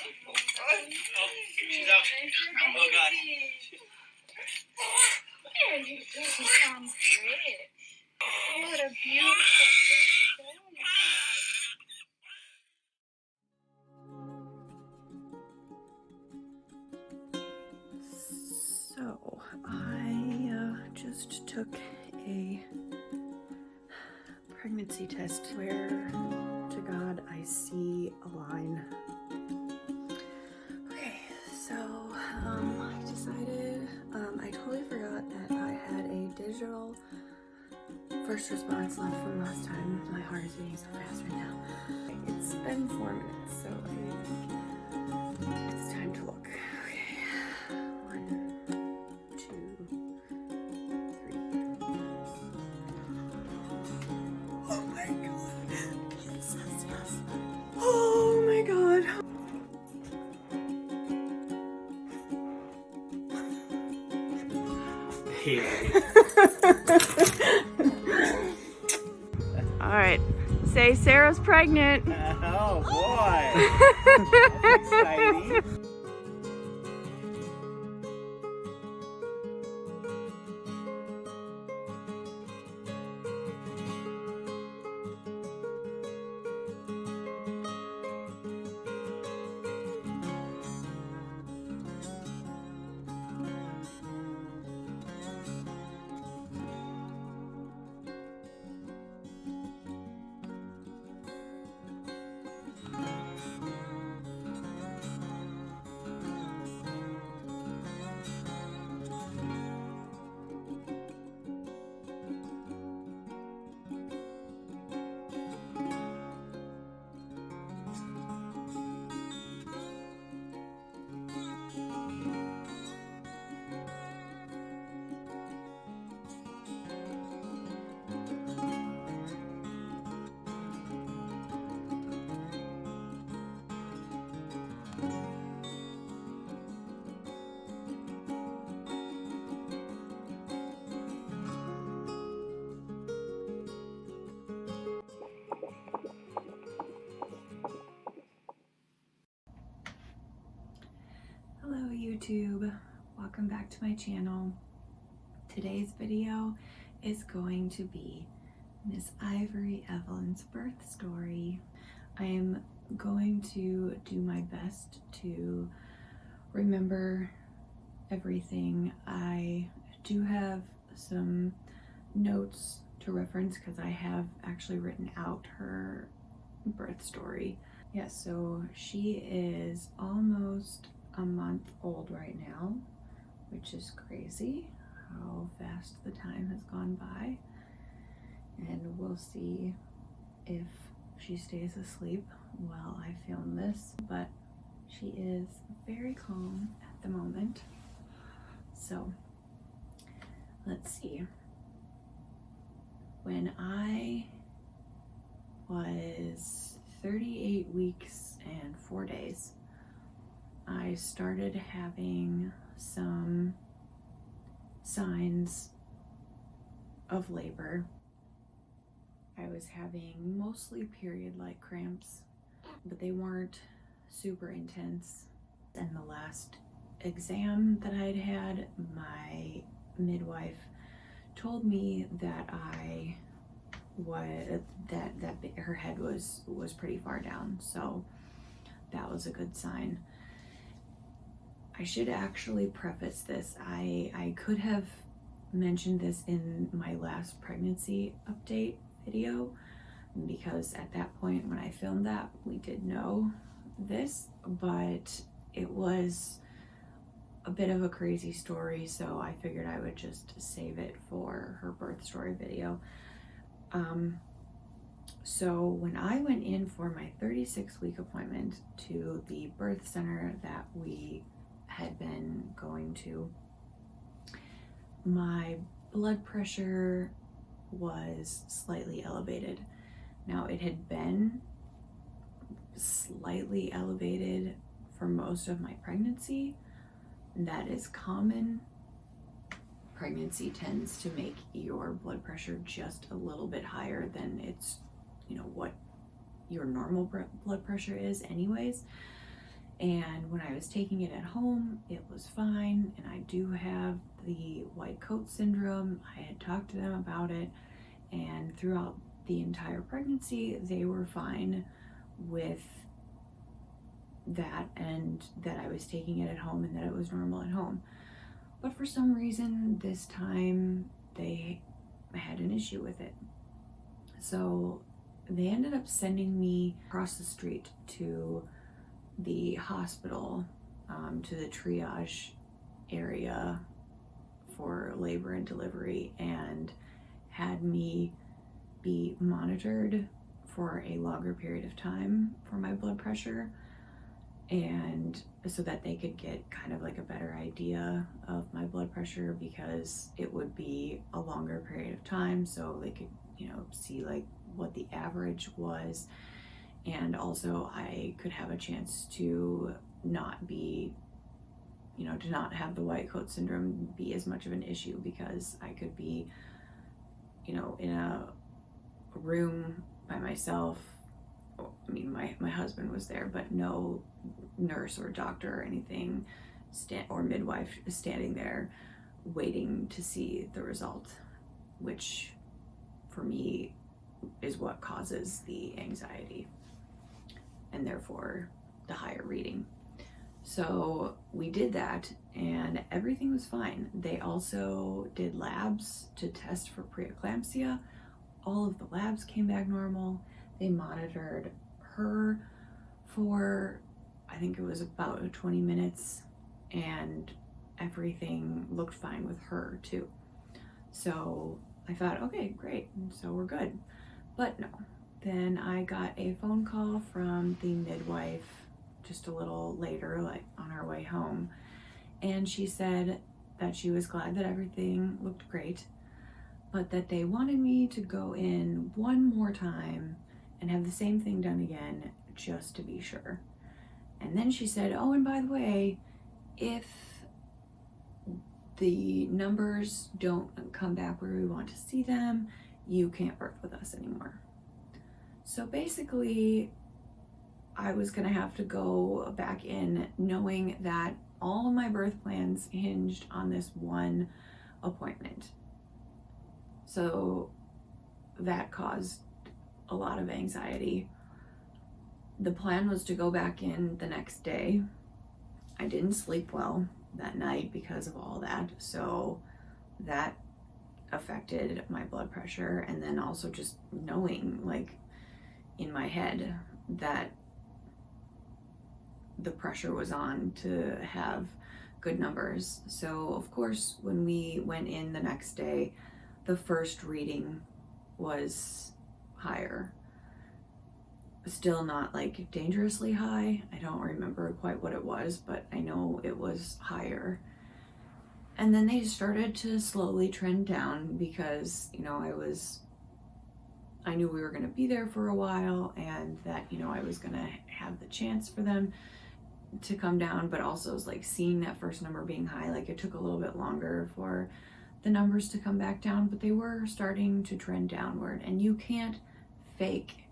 She's out. Oh God. She sounds great. What a beautiful baby. So I just took a pregnancy test. Swear to God I see a line. Okay, so I decided I totally forgot that I had a digital first response left from last time. My heart is beating so fast right now. It's been 4 minutes, so I think it's time to look. Okay, 1, 2, 3. Oh my God! It says yes. Oh my God! All right, say Sarah's pregnant. Oh boy! That's exciting. Hello YouTube, welcome back to my channel. Today's video is going to be Miss Ivory Evelyn's birth story. I am going to do my best to remember everything. I do have some notes to reference because I have actually written out her birth story. Yeah, so she is almost a month old right now, which is crazy how fast the time has gone by, and we'll see if she stays asleep while I film this, but she is very calm at the moment. So let's see. When I was 38 weeks and 4 days, I started having some signs of labor. I was having mostly period-like cramps, but they weren't super intense. And the last exam that I'd had, my midwife told me that her head was pretty far down, so that was a good sign. I should actually preface this. I could have mentioned this in my last pregnancy update video, because at that point when I filmed that, we did know this, but it was a bit of a crazy story, so I figured I would just save it for her birth story video. So when I went in for my 36-week appointment to the birth center that we had been going to, my blood pressure was slightly elevated. Now, it had been slightly elevated for most of my pregnancy. That is common. Pregnancy tends to make your blood pressure just a little bit higher than it's, what your normal blood pressure is anyways. And when I was taking it at home, it was fine. And I do have the white coat syndrome. I had talked to them about it, and throughout the entire pregnancy, they were fine with that, and that I was taking it at home and that it was normal at home. But for some reason, this time they had an issue with it. So they ended up sending me across the street to the hospital, to the triage area for labor and delivery, and had me be monitored for a longer period of time for my blood pressure, and so that they could get kind of like a better idea of my blood pressure, because it would be a longer period of time, so they could, see like what the average was. And also I could have a chance to not be, to not have the white coat syndrome be as much of an issue, because I could be, in a room by myself. I mean, my husband was there, but no nurse or doctor or anything, or midwife standing there waiting to see the result, which for me is what causes the anxiety, and therefore the higher reading. So we did that and everything was fine. They also did labs to test for preeclampsia. All of the labs came back normal. They monitored her for, I think it was about 20 minutes, and everything looked fine with her too. So I thought, okay, great, so we're good. But no, then I got a phone call from the midwife just a little later, like on our way home, and she said that she was glad that everything looked great, but that they wanted me to go in one more time and have the same thing done again, just to be sure. And then she said, oh, and by the way, if the numbers don't come back where we want to see them, you can't birth with us anymore. So basically, I was gonna have to go back in knowing that all of my birth plans hinged on this one appointment. So that caused a lot of anxiety. The plan was to go back in the next day. I didn't sleep well that night because of all that, so that affected my blood pressure. And then also just knowing, like, in my head that the pressure was on to have good numbers. So of course, when we went in the next day, the first reading was higher. Still not like dangerously high. I don't remember quite what it was, but I know it was higher. And then they started to slowly trend down because, I knew we were going to be there for a while, and that, I was going to have the chance for them to come down, but also was like seeing that first number being high, like it took a little bit longer for the numbers to come back down, but they were starting to trend downward. And you can't fake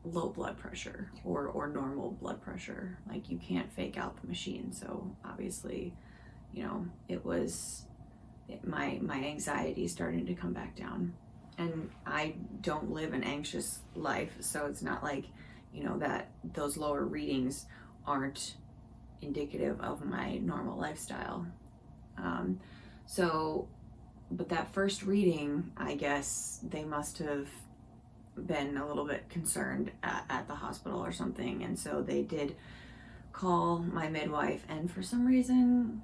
low blood pressure or normal blood pressure. Like, you can't fake out the machine. So obviously, it was my anxiety starting to come back down. And I don't live an anxious life, so it's not like, that those lower readings aren't indicative of my normal lifestyle. But that first reading, I guess they must have been a little bit concerned at the hospital or something, and so they did call my midwife, and for some reason,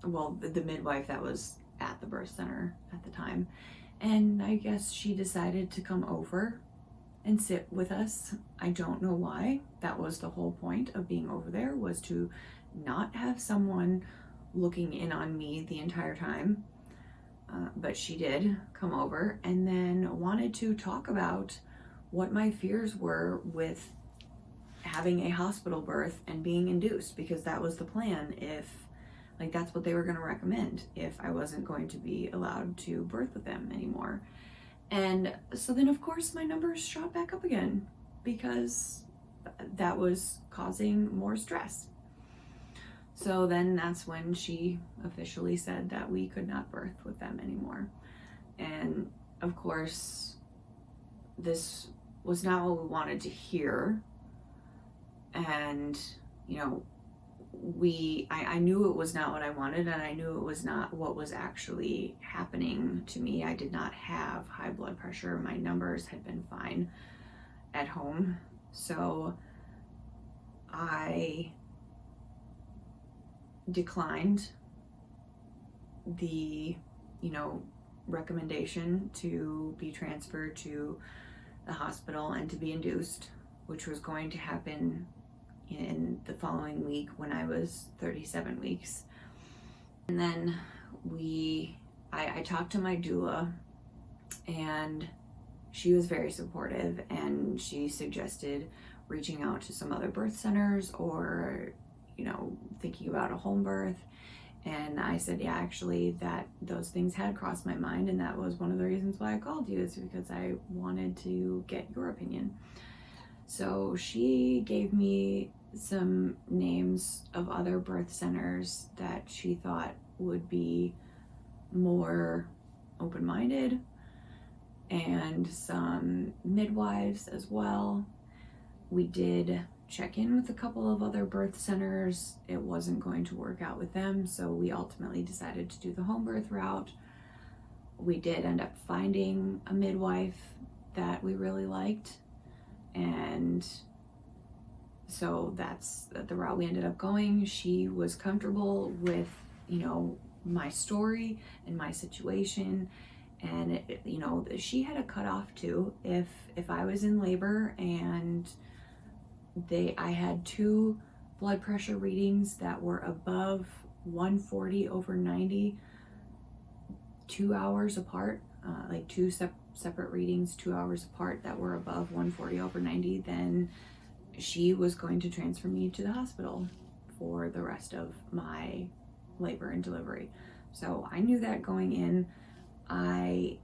the midwife that was at the birth center at the time, and I guess she decided to come over and sit with us. I don't know why. That was the whole point of being over there, was to not have someone looking in on me the entire time. But she did come over and then wanted to talk about what my fears were with having a hospital birth and being induced, because that was the plan. That's what they were going to recommend if I wasn't going to be allowed to birth with them anymore. And so then, of course, my numbers shot back up again, because that was causing more stress. So then that's when she officially said that we could not birth with them anymore. And of course, this was not what we wanted to hear. And, you know, I knew it was not what I wanted, and I knew it was not what was actually happening to me. I did not have high blood pressure. My numbers had been fine at home. So I declined the, recommendation to be transferred to the hospital and to be induced, which was going to happen in the following week when I was 37 weeks. And then I talked to my doula, and she was very supportive, and she suggested reaching out to some other birth centers or, thinking about a home birth. And I said, yeah, actually, that those things had crossed my mind, and that was one of the reasons why I called you, is because I wanted to get your opinion. So she gave me some names of other birth centers that she thought would be more open-minded, and some midwives as well. We did check in with a couple of other birth centers. It wasn't going to work out with them, so we ultimately decided to do the home birth route. We did end up finding a midwife that we really liked, and so that's the route we ended up going. She was comfortable with, my story and my situation, and she had a cutoff too. If I was in labor and I had 2 blood pressure readings that were above 140/90, 2 hours apart, like 2 separate readings 2 hours apart that were above 140/90, then she was going to transfer me to the hospital for the rest of my labor and delivery. So I knew that going in. I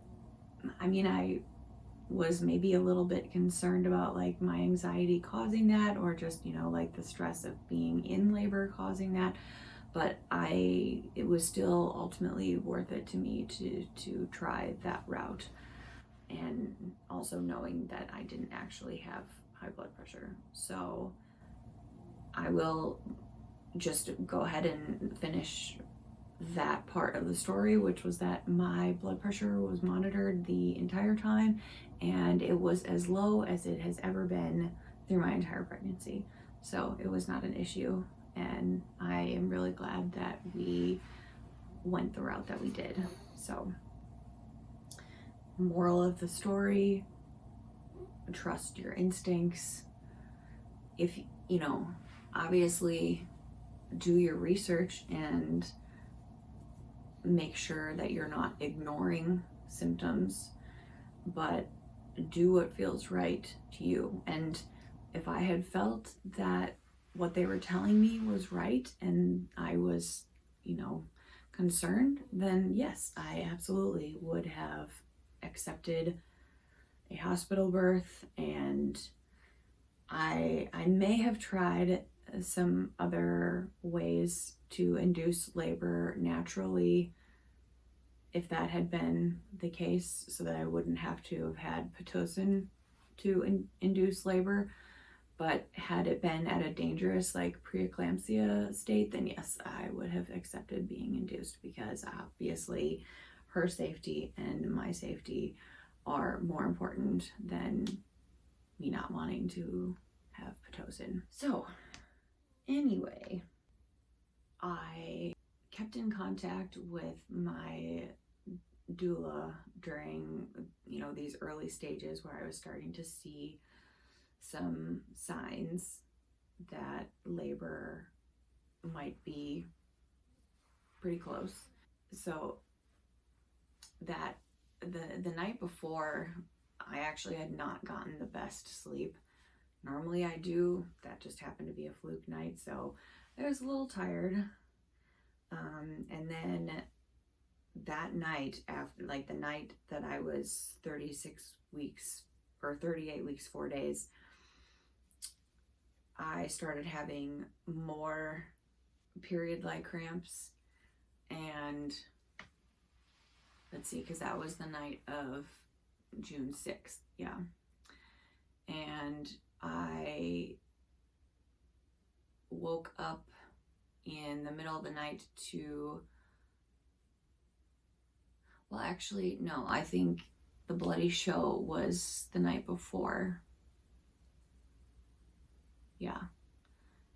was maybe a little bit concerned about like my anxiety causing that, or just, like the stress of being in labor causing that. But it was still ultimately worth it to me to try that route. And also knowing that I didn't actually have high blood pressure. So I will just go ahead and finish that part of the story, which was that my blood pressure was monitored the entire time, and it was as low as it has ever been through my entire pregnancy. So it was not an issue, and I am really glad that we went the route that we did. So, moral of the story, trust your instincts. If, obviously do your research and make sure that you're not ignoring symptoms, but do what feels right to you. And if I had felt that what they were telling me was right and I was, concerned, then yes, I absolutely would have accepted a hospital birth. And I may have tried some other ways to induce labor naturally, if that had been the case, so that I wouldn't have to have had Pitocin to induce labor. But had it been at a dangerous, like preeclampsia state, then yes, I would have accepted being induced, because obviously her safety and my safety are more important than me not wanting to have Pitocin. So anyway, I kept in contact with my doula during, these early stages where I was starting to see some signs that labor might be pretty close. So that the night before, I actually had not gotten the best sleep. Normally I do. That just happened to be a fluke night, so I was a little tired. And then that night, after, like the night that I was 36 weeks or 38 weeks, 4 days, I started having more period-like cramps, and let's see, because that was the night of June 6th, yeah. And I woke up in the middle of the night to, well, actually, no, I think the bloody show was the night before. Yeah.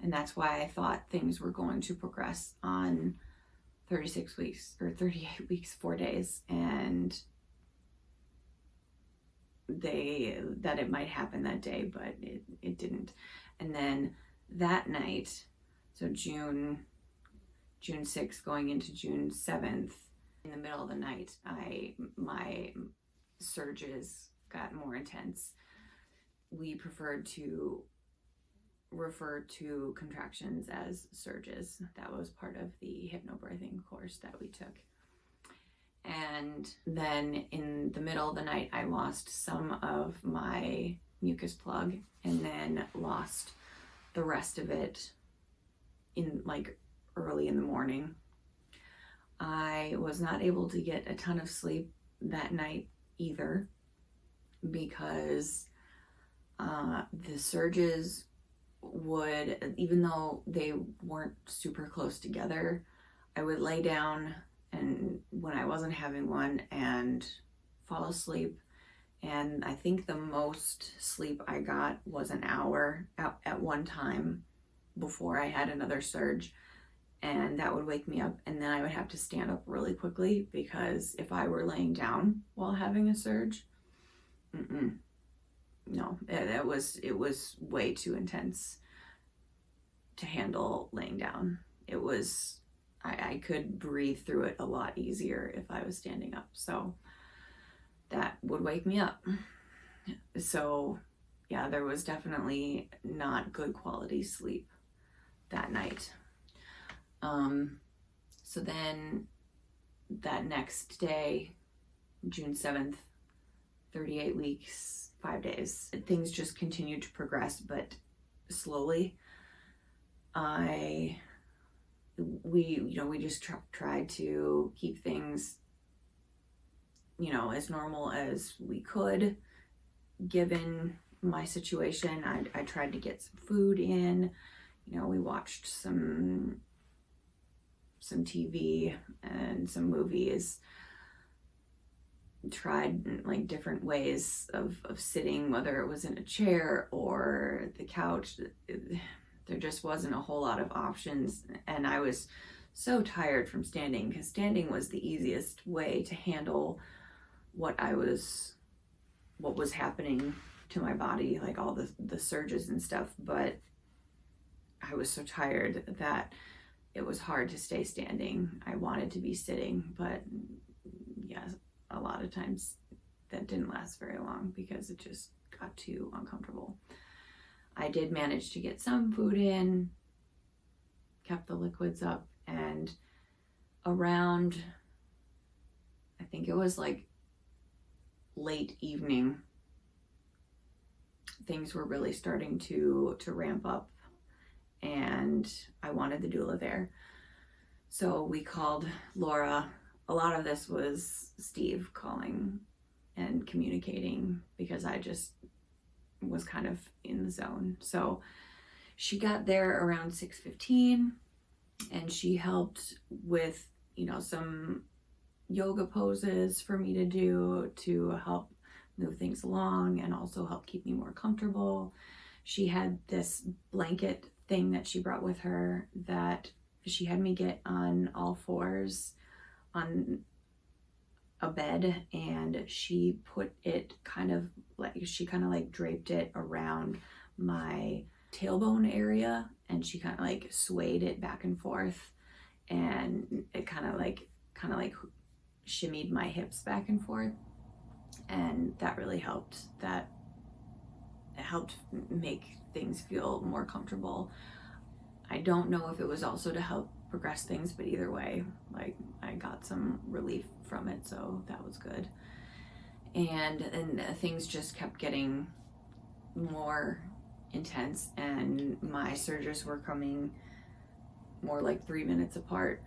And that's why I thought things were going to progress on 36 weeks or 38 weeks, 4 days, and that it might happen that day, but it didn't. And then that night, so June 6th going into June 7th, in the middle of the night, my surges got more intense. We preferred to refer to contractions as surges. That was part of the hypnobirthing course that we took. And then in the middle of the night, I lost some of my mucus plug and then lost the rest of it in like early in the morning. I was not able to get a ton of sleep that night either, because the surges would, even though they weren't super close together, I would lay down and when I wasn't having one and fall asleep. And I think the most sleep I got was an hour at one time before I had another surge. And that would wake me up, and then I would have to stand up really quickly, because if I were laying down while having a surge, no, it was way too intense to handle laying down. It was, I could breathe through it a lot easier if I was standing up. So that would wake me up. So yeah, there was definitely not good quality sleep that night. So then that next day, June 7th, 38 weeks, 5 days, things just continued to progress, but slowly. We just tried to keep things, as normal as we could, given my situation. I tried to get some food in, we watched some TV and some movies, tried like different ways of sitting, whether it was in a chair or the couch. There just wasn't a whole lot of options, and I was so tired from standing, because standing was the easiest way to handle what was happening to my body, like all the surges and stuff. But I was so tired that it was hard to stay standing. I wanted to be sitting, but yeah, a lot of times that didn't last very long because it just got too uncomfortable. I did manage to get some food in, kept the liquids up, and around, I think it was like late evening, things were really starting to ramp up, and I wanted the doula there. So we called Laura. A lot of this was Steve calling and communicating, because I just was kind of in the zone. So she got there around 6:15, and she helped with, some yoga poses for me to do to help move things along and also help keep me more comfortable. She had this blanket thing that she brought with her that she had me get on all fours on a bed, and she put it kind of like draped it around my tailbone area, and she kind of like swayed it back and forth, and it kind of like shimmied my hips back and forth, and that really helped. It helped make things feel more comfortable. I don't know if it was also to help progress things, but either way, like, I got some relief from it, so that was good. And things just kept getting more intense, and my surges were coming more like 3 minutes apart.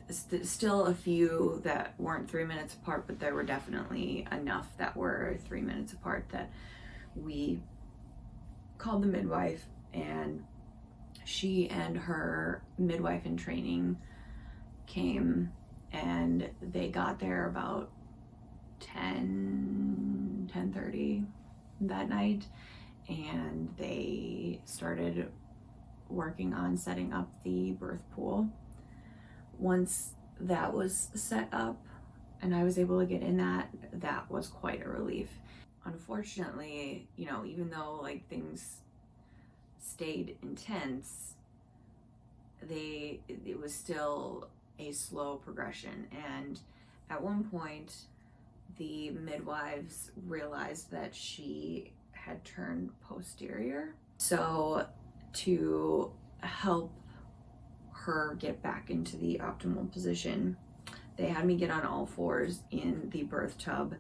Still a few that weren't 3 minutes apart, but there were definitely enough that were 3 minutes apart that we called the midwife, and she and her midwife in training came, and they got there about 10:30 that night, and they started working on setting up the birth pool. Once that was set up and I was able to get in that was quite a relief. Unfortunately, you know, even though like things stayed intense, it was still a slow progression, and at one point the midwives realized that she had turned posterior. So to help her get back into the optimal position, they had me get on all fours in the birth tub,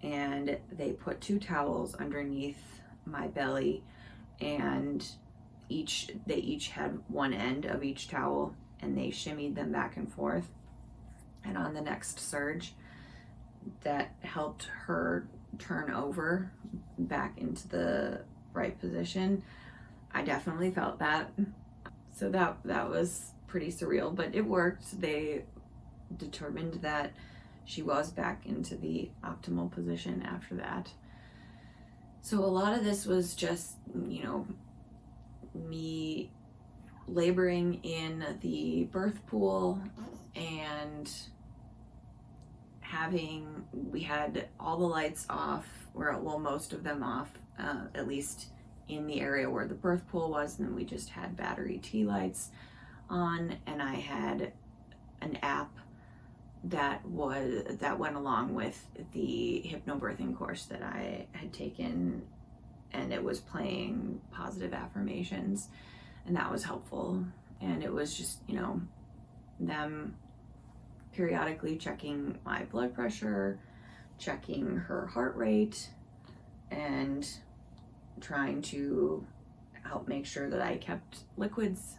and they put 2 towels underneath my belly, and they each had one end of each towel, and they shimmied them back and forth. And on the next surge, that helped her turn over back into the right position. I definitely felt that. So that was pretty surreal, but it worked. They determined that she was back into the optimal position after that. So a lot of this was just, you know, me laboring in the birth pool, and we had all the lights off, well, most of them off, at least in the area where the birth pool was, and then we just had battery tea lights on, and I had an app that went along with the hypnobirthing course that I had taken, and it was playing positive affirmations, and that was helpful. And it was just, you know, them periodically checking my blood pressure, checking her heart rate, and trying to help make sure that I kept liquids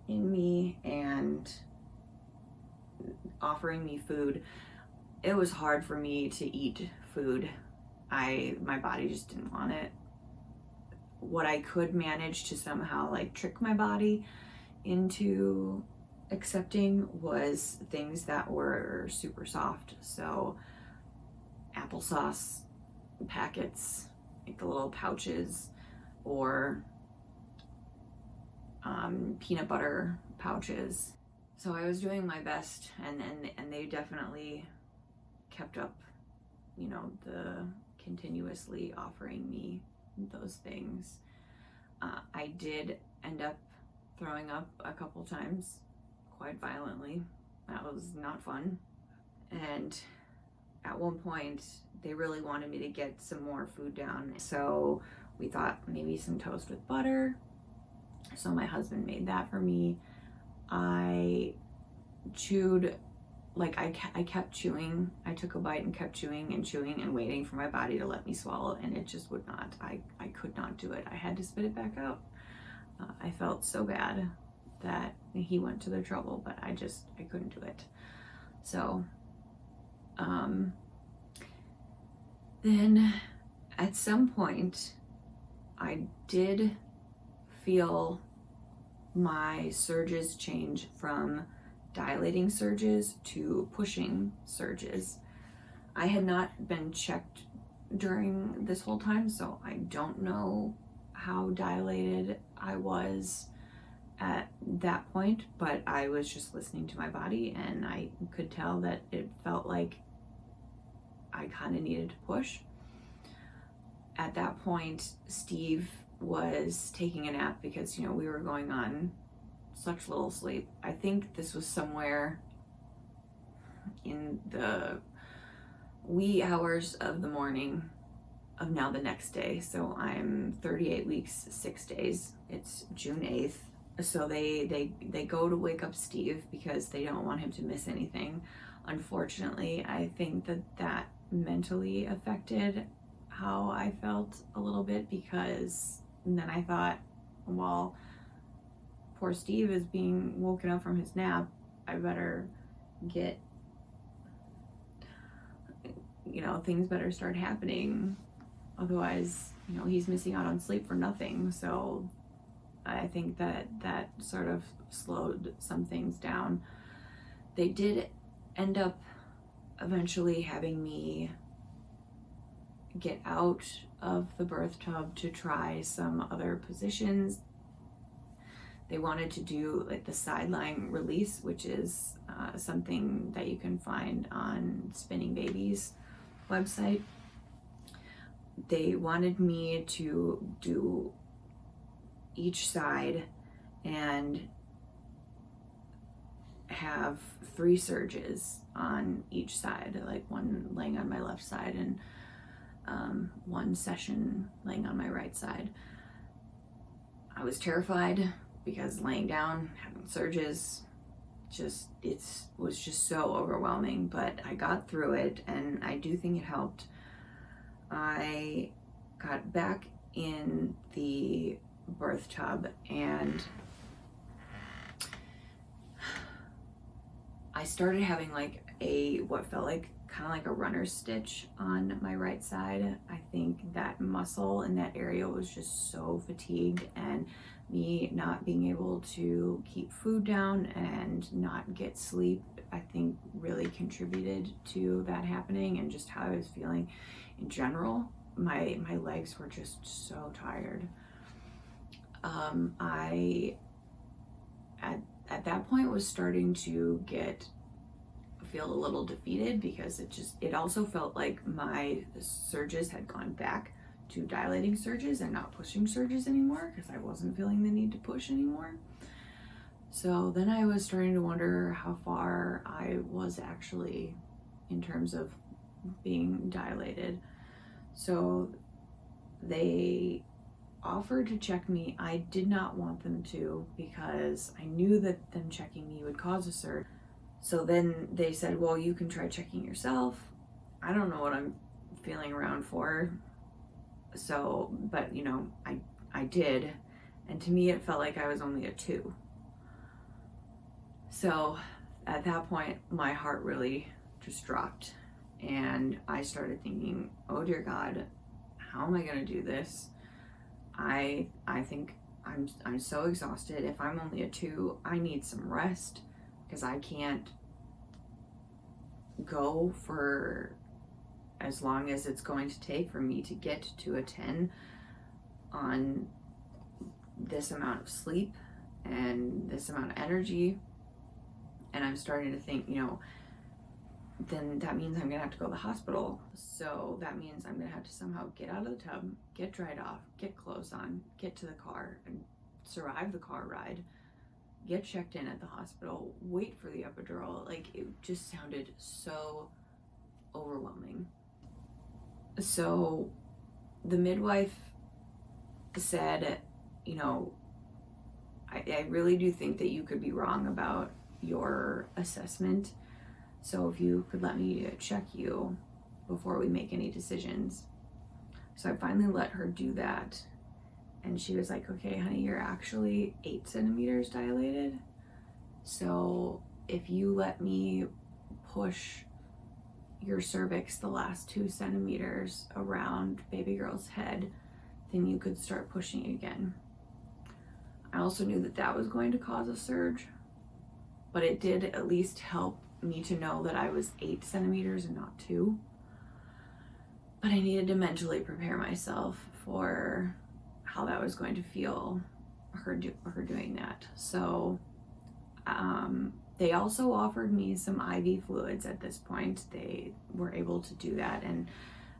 in me, and offering me food. It was hard for me to eat food. My body just didn't want it. What I could manage to somehow like trick my body into accepting was things that were super soft. So applesauce packets, like the little pouches, or peanut butter pouches. So I was doing my best, and they definitely kept up, you know, the continuously offering me those things. I did end up throwing up a couple times, quite violently. That was not fun. And at one point, they really wanted me to get some more food down. So we thought maybe some toast with butter. So my husband made that for me. I chewed, like I kept chewing. I took a bite and kept chewing and waiting for my body to let me swallow, and it just would not. I could not do it. I had to spit it back out. I felt so bad that he went to the trouble, but I couldn't do it. So then at some point I did feel my surges change from dilating surges to pushing surges. I had not been checked during this whole time, so I don't know how dilated I was at that point, but I was just listening to my body, and I could tell that it felt like I kind of needed to push. At that point, Steve was taking a nap because, you know, we were going on such little sleep. I think this was somewhere in the wee hours of the morning of now the next day. So I'm 38 weeks, 6 days. It's June 8th. So they go to wake up Steve because they don't want him to miss anything. Unfortunately, I think that mentally affected how I felt a little bit, because And then I thought, well, poor Steve is being woken up from his nap. I better get, things better start happening. Otherwise, he's missing out on sleep for nothing. So I think that sort of slowed some things down. They did end up eventually having me get out of the birth tub to try some other positions. They wanted to do like the sideline release, which is something that you can find on Spinning Babies website. They wanted me to do each side and have 3 surges on each side, like one laying on my left side and one session laying on my right side. I was terrified because laying down, having surges, was just so overwhelming, but I got through it, and I do think it helped. I got back in the birth tub and I started having like what felt like kind of like a runner's stitch on my right side. I think that muscle in that area was just so fatigued, and me not being able to keep food down and not get sleep, I think really contributed to that happening, and just how I was feeling in general. My legs were just so tired. I at that point was starting to feel a little defeated, because it also felt like my surges had gone back to dilating surges and not pushing surges anymore, because I wasn't feeling the need to push anymore. So then I was starting to wonder how far I was actually in terms of being dilated. So they offered to check me. I did not want them to, because I knew that them checking me would cause a surge. So then they said, well, you can try checking yourself. I don't know what I'm feeling around for. So, but I did. And to me, it felt like I was only a 2. So at that point, my heart really just dropped. And I started thinking, oh dear God, how am I gonna do this? I think I'm so exhausted. If I'm only a 2, I need some rest, because I can't go for as long as it's going to take for me to get to a 10 on this amount of sleep and this amount of energy. And I'm starting to think, then that means I'm gonna have to go to the hospital. So that means I'm gonna have to somehow get out of the tub, get dried off, get clothes on, get to the car and survive the car ride, get checked in at the hospital, wait for the epidural. Like, it just sounded so overwhelming. So the midwife said, I really do think that you could be wrong about your assessment. So if you could let me check you before we make any decisions. So I finally let her do that. And she was like, okay, honey, you're actually 8 centimeters dilated. So if you let me push your cervix the last 2 centimeters around baby girl's head, then you could start pushing again. I also knew that was going to cause a surge, but it did at least help me to know that I was 8 centimeters and not 2. But I needed to mentally prepare myself for how that was going to feel, her doing that. So they also offered me some IV fluids at this point. They were able to do that, and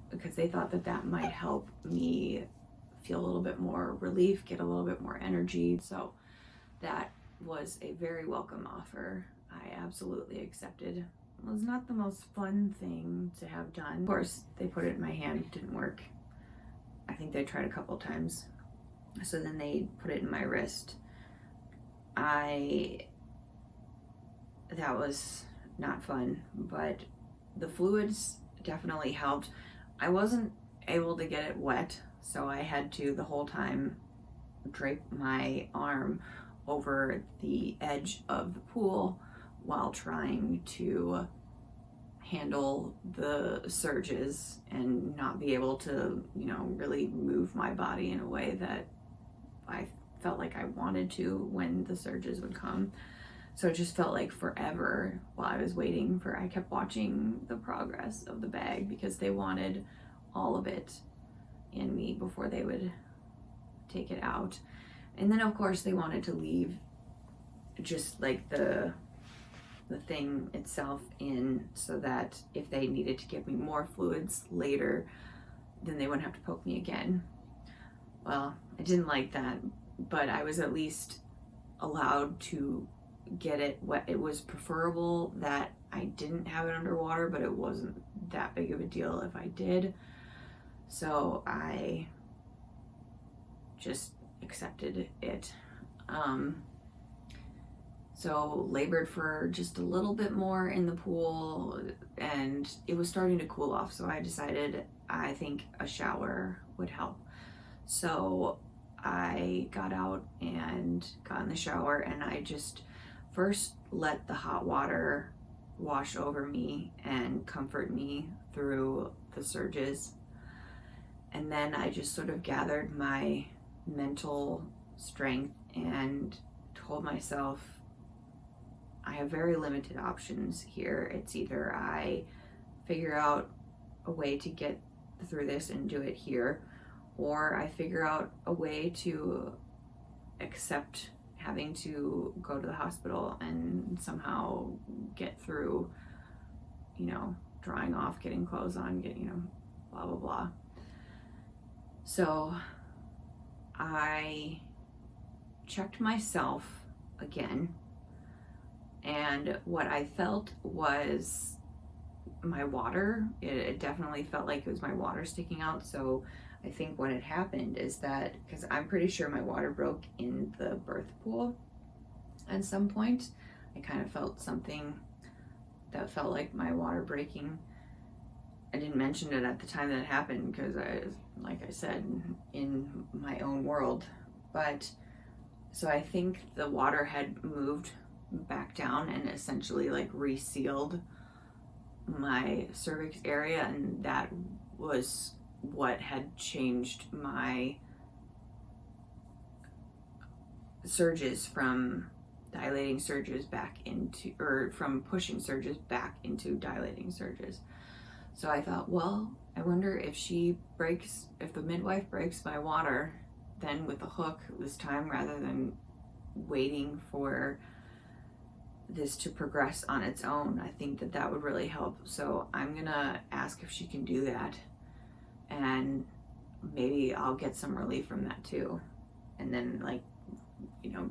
because they thought that might help me feel a little bit more relief, get a little bit more energy. So that was a very welcome offer. I absolutely accepted. It was not the most fun thing to have done. Of course, they put it in my hand, it didn't work. I think they tried a couple times. So then they put it in my wrist. That was not fun, but the fluids definitely helped. I wasn't able to get it wet, so I had to, the whole time, drape my arm over the edge of the pool while trying to handle the surges and not be able to, really move my body in a way that I felt like I wanted to when the surges would come. So it just felt like forever while I was waiting I kept watching the progress of the bag because they wanted all of it in me before they would take it out. And then of course they wanted to leave just like the thing itself in so that if they needed to give me more fluids later, then they wouldn't have to poke me again. Well, I didn't like that, but I was at least allowed to get it wet. It was preferable that I didn't have it underwater, but it wasn't that big of a deal if I did. So I just accepted it. So labored for just a little bit more in the pool, and it was starting to cool off. So I decided I think a shower would help. So I got out and got in the shower, and I just first let the hot water wash over me and comfort me through the surges. And then I just sort of gathered my mental strength and told myself, I have very limited options here. It's either I figure out a way to get through this and do it here, or I figure out a way to accept having to go to the hospital and somehow get through, drying off, getting clothes on, blah, blah, blah. So I checked myself again, and what I felt was my water. It definitely felt like it was my water sticking out. So I think what had happened is that, because I'm pretty sure my water broke in the birth pool at some point. I kind of felt something that felt like my water breaking. I didn't mention it at the time that it happened because I was, like I said, in my own world. But so I think the water had moved back down and essentially like resealed my cervix area, and that was what had changed my surges from dilating surges back into, or from pushing surges back into dilating surges. So I thought, well, I wonder if the midwife breaks my water, then with a hook this time, rather than waiting for this to progress on its own, I think that would really help. So I'm gonna ask if she can do that, and maybe I'll get some relief from that too, and then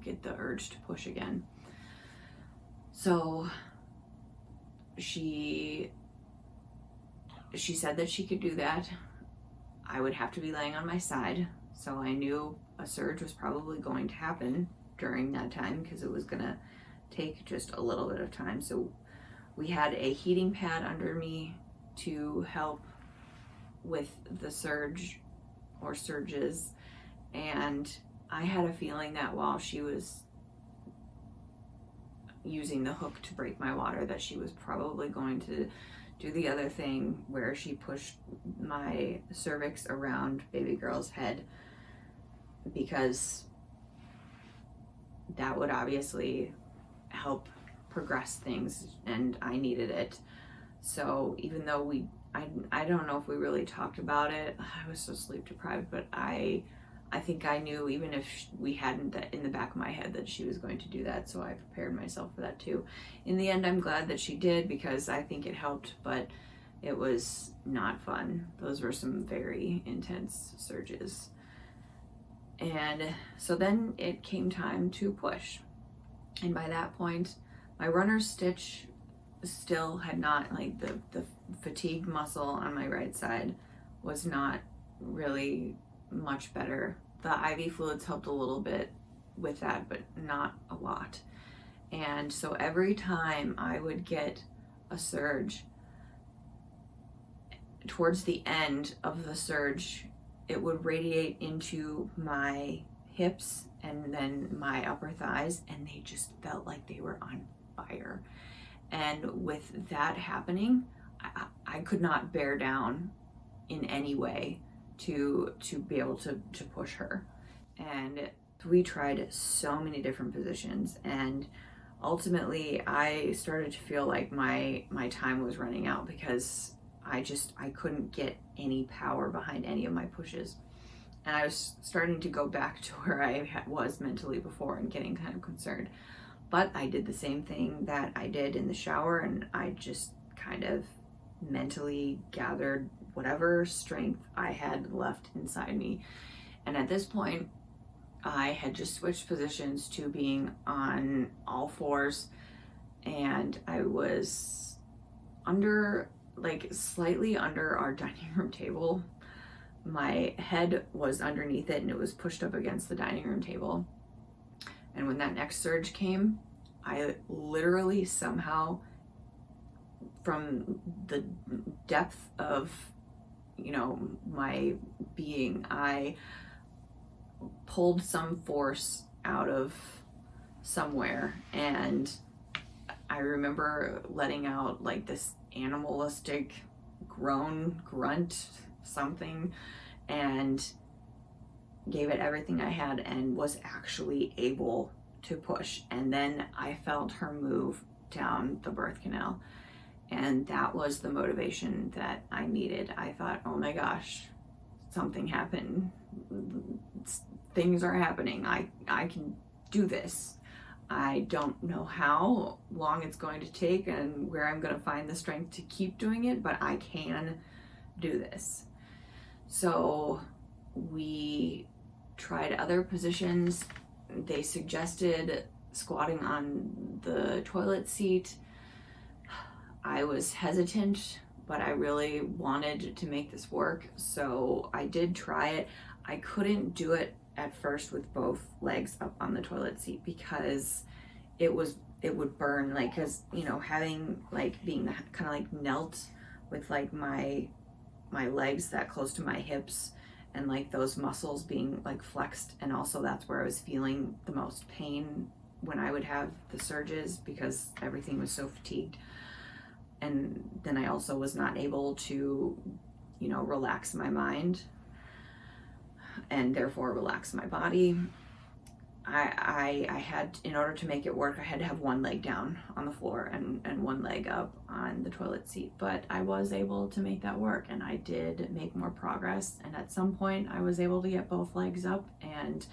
get the urge to push again. So she said that she could do that. I would have to be laying on my side, so I knew a surge was probably going to happen during that time because it was gonna take just a little bit of time. So we had a heating pad under me to help with the surge or surges, and I had a feeling that while she was using the hook to break my water, that she was probably going to do the other thing where she pushed my cervix around baby girl's head, because that would obviously help progress things, and I needed it. So even though I don't know if we really talked about it, I was so sleep deprived, but I think I knew, even if we hadn't, that in the back of my head that she was going to do that, so I prepared myself for that too. In the end, I'm glad that she did, because I think it helped, but it was not fun. Those were some very intense surges. And so then it came time to push. And by that point, my runner's stitch still had not, the fatigue muscle on my right side was not really much better. The IV fluids helped a little bit with that, but not a lot. And so every time I would get a surge, towards the end of the surge, it would radiate into my hips and then my upper thighs, and they just felt like they were on fire. And with that happening, I could not bear down in any way to be able to push her. And we tried so many different positions, and ultimately I started to feel like my time was running out because I couldn't get any power behind any of my pushes. And I was starting to go back to where I was mentally before and getting kind of concerned. But I did the same thing that I did in the shower, and I just kind of mentally gathered whatever strength I had left inside me. And at this point, I had just switched positions to being on all fours, and I was under, like slightly under our dining room table. My head was underneath it and it was pushed up against the dining room table. And when that next surge came, I literally somehow, from the depth of, my being, I pulled some force out of somewhere. And I remember letting out like this animalistic grunt, something, and gave it everything I had and was actually able to push. And then I felt her move down the birth canal, and that was the motivation that I needed. I thought, oh my gosh, something happened. Things are happening. I can do this. I don't know how long it's going to take and where I'm going to find the strength to keep doing it, but I can do this. So we tried other positions. They suggested squatting on the toilet seat. I was hesitant, but I really wanted to make this work, so I did try it. I couldn't do it at first with both legs up on the toilet seat because it would burn, like, because having like being kind of like knelt with like my legs that close to my hips and like those muscles being like flexed, and also that's where I was feeling the most pain when I would have the surges because everything was so fatigued. And then I also was not able to relax my mind and therefore relax my body. I had, in order to make it work, I had to have one leg down on the floor and one leg up on the toilet seat, but I was able to make that work, and I did make more progress. And at some point I was able to get both legs up and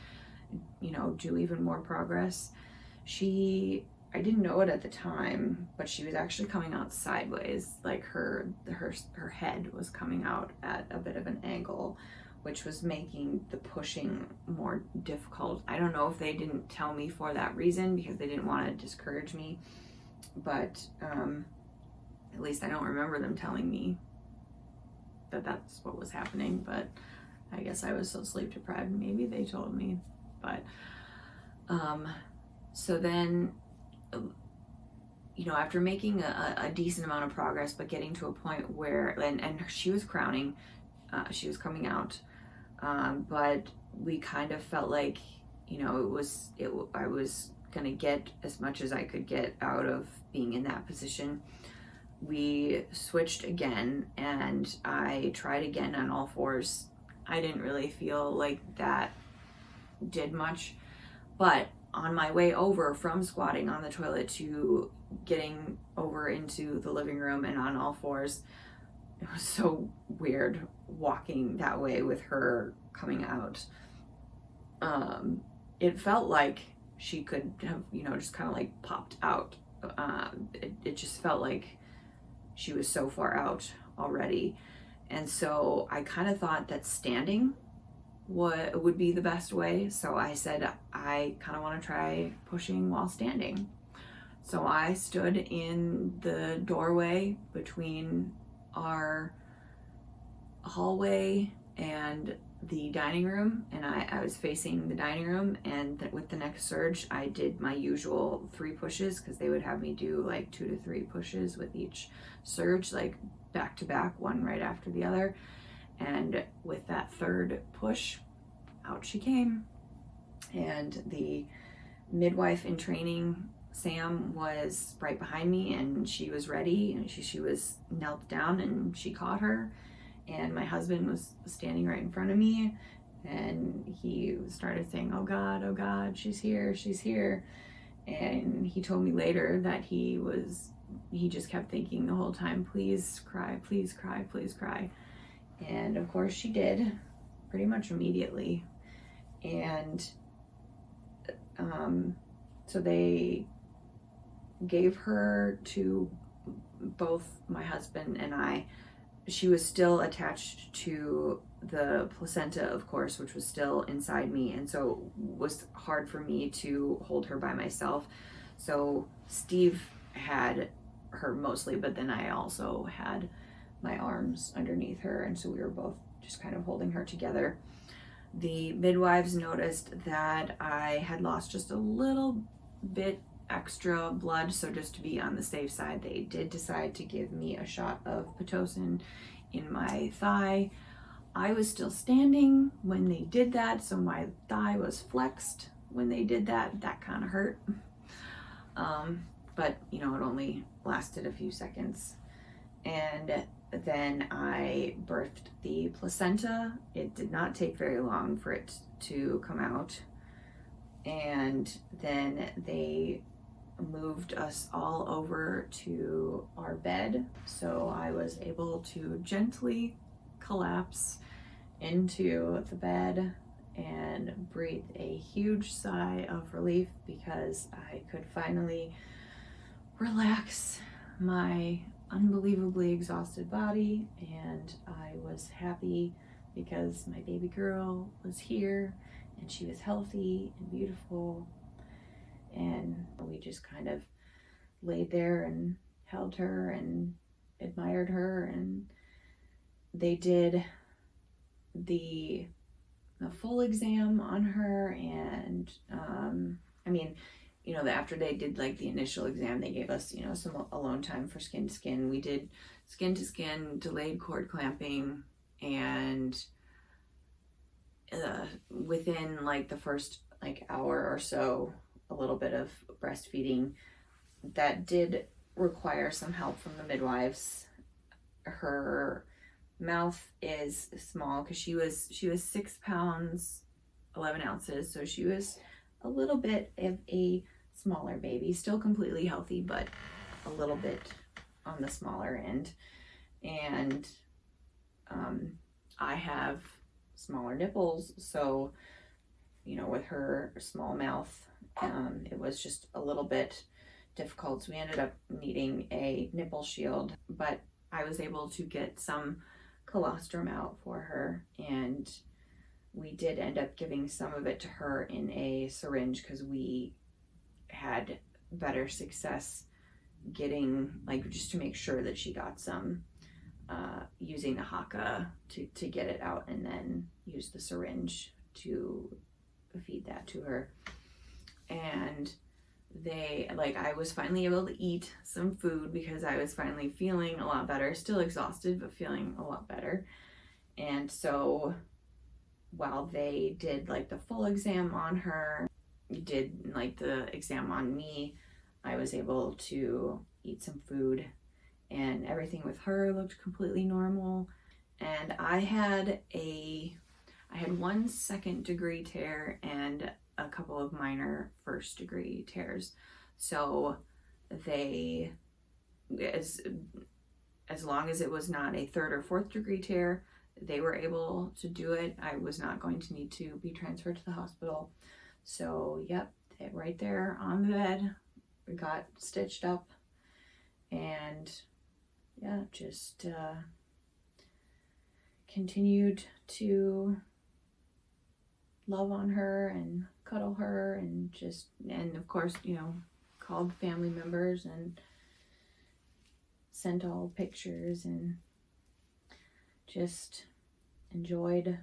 do even more progress. I didn't know it at the time, but she was actually coming out sideways, like her head was coming out at a bit of an angle, which was making the pushing more difficult. I don't know if they didn't tell me for that reason because they didn't want to discourage me, but at least I don't remember them telling me that that's what was happening. But I guess I was so sleep deprived, maybe they told me. But so then, after making a decent amount of progress, but getting to a point where, and she was crowning, she was coming out, but we kind of felt like, I was gonna get as much as I could get out of being in that position. We switched again, and I tried again on all fours. I didn't really feel like that did much, but on my way over from squatting on the toilet to getting over into the living room and on all fours, it was so weird walking that way with her coming out. It felt like she could have, just kind of like popped out. It just felt like she was so far out already. And so I kind of thought that standing would be the best way. So I said, I kind of want to try pushing while standing. So I stood in the doorway between our hallway and the dining room, and I was facing the dining room, and with the next surge I did my usual 3 pushes, because they would have me do like 2 to 3 pushes with each surge, like back to back, one right after the other. And with that third push, out she came. And the midwife in training, Sam, was right behind me, and she was ready, and she was knelt down, and she caught her, and my husband was standing right in front of me, and he started saying, oh God, she's here, she's here. And he told me later that he just kept thinking the whole time, please cry, please cry, please cry. And of course she did, pretty much immediately. And so they gave her to both my husband and I. She was still attached to the placenta, of course, which was still inside me, and so it was hard for me to hold her by myself. So Steve had her mostly, but then I also had my arms underneath her, and so we were both just kind of holding her together. The midwives noticed that I had lost just a little bit extra blood, so just to be on the safe side, they did decide to give me a shot of Pitocin in my thigh. I was still standing when they did that, so my thigh was flexed when they did that. That kind of hurt. But you know, it only lasted a few seconds. And then I birthed the placenta. It did not take very long for it to come out. And then they moved us all over to our bed. So I was able to gently collapse into the bed and breathe a huge sigh of relief because I could finally relax my unbelievably exhausted body, and I was happy because my baby girl was here and she was healthy and beautiful, and we just kind of laid there and held her and admired her. And they did the full exam on her, and I mean, you know, after they did like the initial exam, they gave us, you know, some alone time for skin to skin. We did skin to skin, delayed cord clamping, and within like the first like hour or so, a little bit of breastfeeding. That did require some help from the midwives. Her mouth is small because she was 6 pounds 11 ounces, so she was a little bit of a smaller baby, still completely healthy, but a little bit on the smaller end. And I have smaller nipples, so you know, with her small mouth, it was just a little bit difficult. So we ended up needing a nipple shield, but I was able to get some colostrum out for her, and we did end up giving some of it to her in a syringe because we had better success getting, like, just to make sure that she got some, using the haka to get it out, and then use the syringe to feed that to her. And I was finally able to eat some food because I was finally feeling a lot better, still exhausted, but feeling a lot better. And so while they did like the full exam on her, did like the exam on me, I was able to eat some food, and everything with her looked completely normal. And I had 1 second-degree tear and a couple of minor first-degree tears. So they, as long as it was not a 3rd or 4th degree tear, they were able to do it. I was not going to need to be transferred to the hospital. So yep, right there on the bed, we got stitched up, and yeah, just continued to love on her and cuddle her, and of course, you know, called family members and sent all pictures, and just enjoyed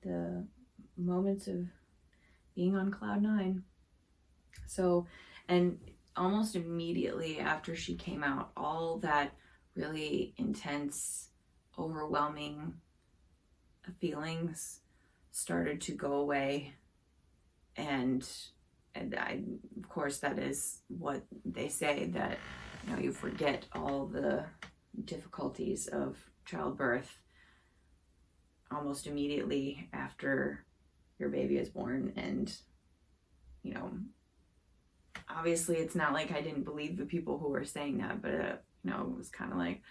the moments of being on cloud 9. So, and almost immediately after she came out, all that really intense, overwhelming feelings started to go away, and of course, that is what they say, that you forget all the difficulties of childbirth almost immediately after your baby is born. And obviously it's not like I didn't believe the people who were saying that, but it was kind of like,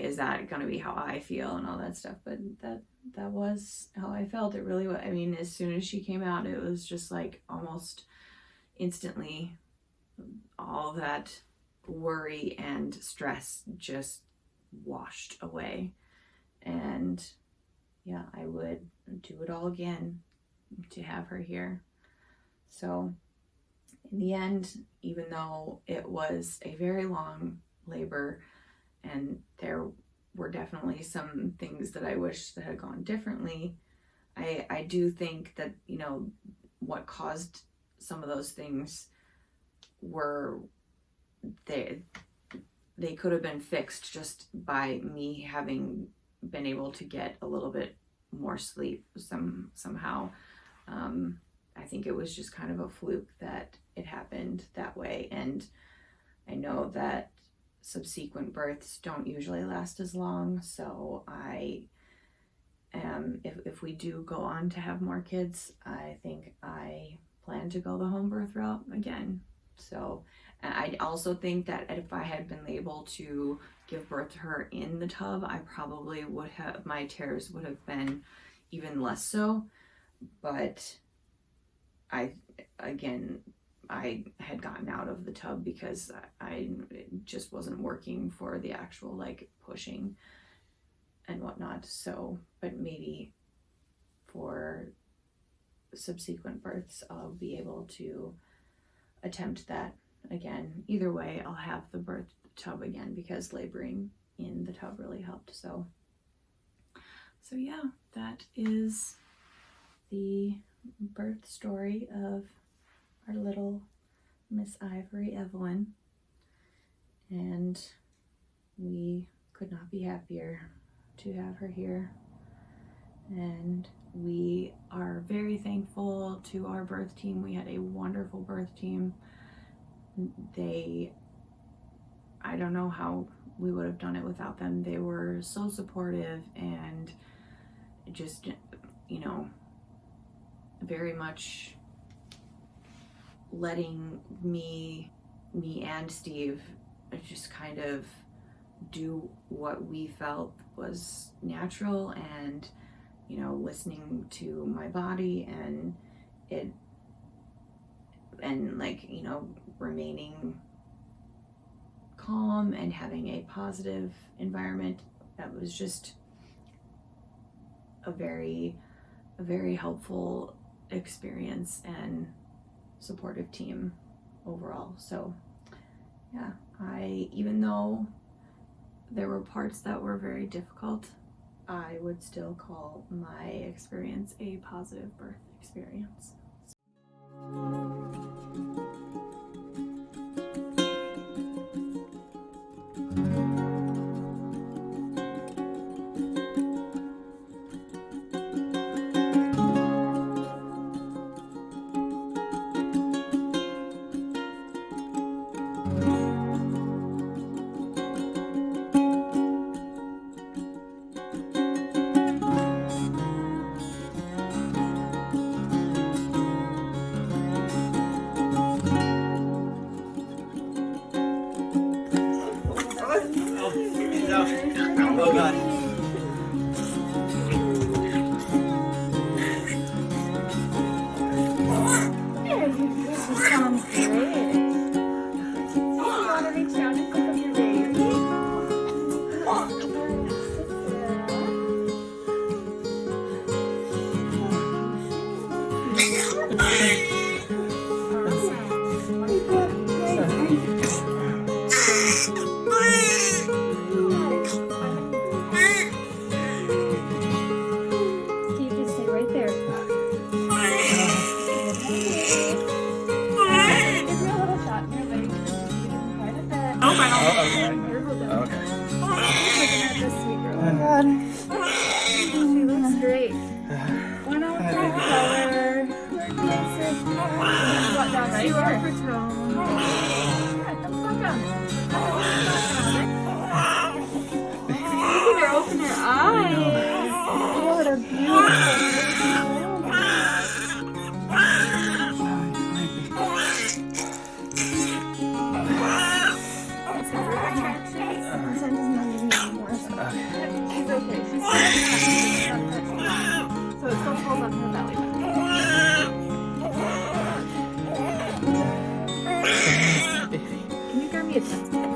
is that going to be how I feel and all that stuff? But that was how I felt. It really was. I mean, as soon as she came out, it was just like almost instantly all that worry and stress just washed away. And yeah, I would do it all again to have her here. So in the end, even though it was a very long labor and there were definitely some things that I wish that had gone differently, I do think that what caused some of those things were they could have been fixed just by me having been able to get a little bit more sleep somehow. I think it was just kind of a fluke that it happened that way, and I know that subsequent births don't usually last as long, so if we do go on to have more kids, I think I plan to go the home birth route again. So I also think that if I had been able to give birth to her in the tub, I probably would have, my tears would have been even less so. But I had gotten out of the tub because it just wasn't working for the actual like pushing and whatnot. So, but maybe for subsequent births, I'll be able to attempt that again. Either way, I'll have the birth tub again because laboring in the tub really helped. So yeah, that is the birth story of our little Miss Ivory Evelyn, and we could not be happier to have her here. And we are very thankful to our birth team. We had a wonderful birth team. I don't know how we would have done it without them. They were so supportive and just, very much letting me and Steve just kind of do what we felt was natural, and listening to my body and remaining calm and having a positive environment. That was just a very helpful experience and supportive team overall. So yeah, even though there were parts that were very difficult, I would still call my experience a positive birth experience. Oh God. This sounds great. You want to reach down and pick up your baby? You just stay right there. Give me a little shot in your leg. Quite a bit. Okay. Looking at this sweet girl. Oh God. She looks great. One out color. microphone. Come suck on it. Look at her open her eyes. Oh, what a beautiful. She's okay. She's so it still falls on her belly button. Can you grab me a test bag,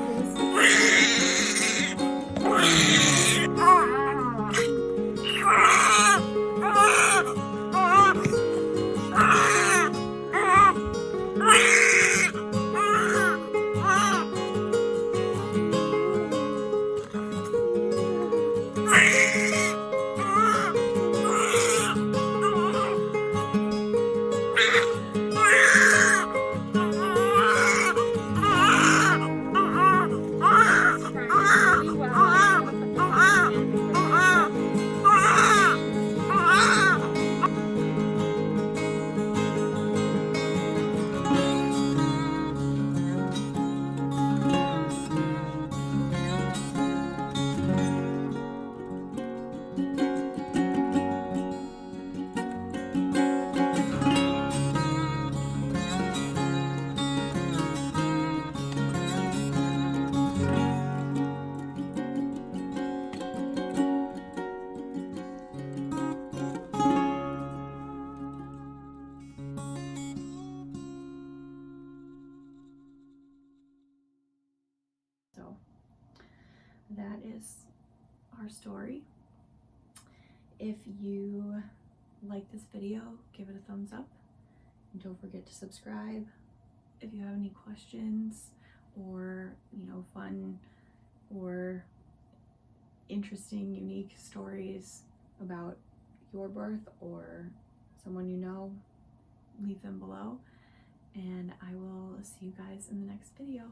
So that is our story. If you like this video, give it a thumbs up. And don't forget to subscribe. If you have any questions or, fun or interesting, unique stories about your birth or someone you know, leave them below. And I will see you guys in the next video.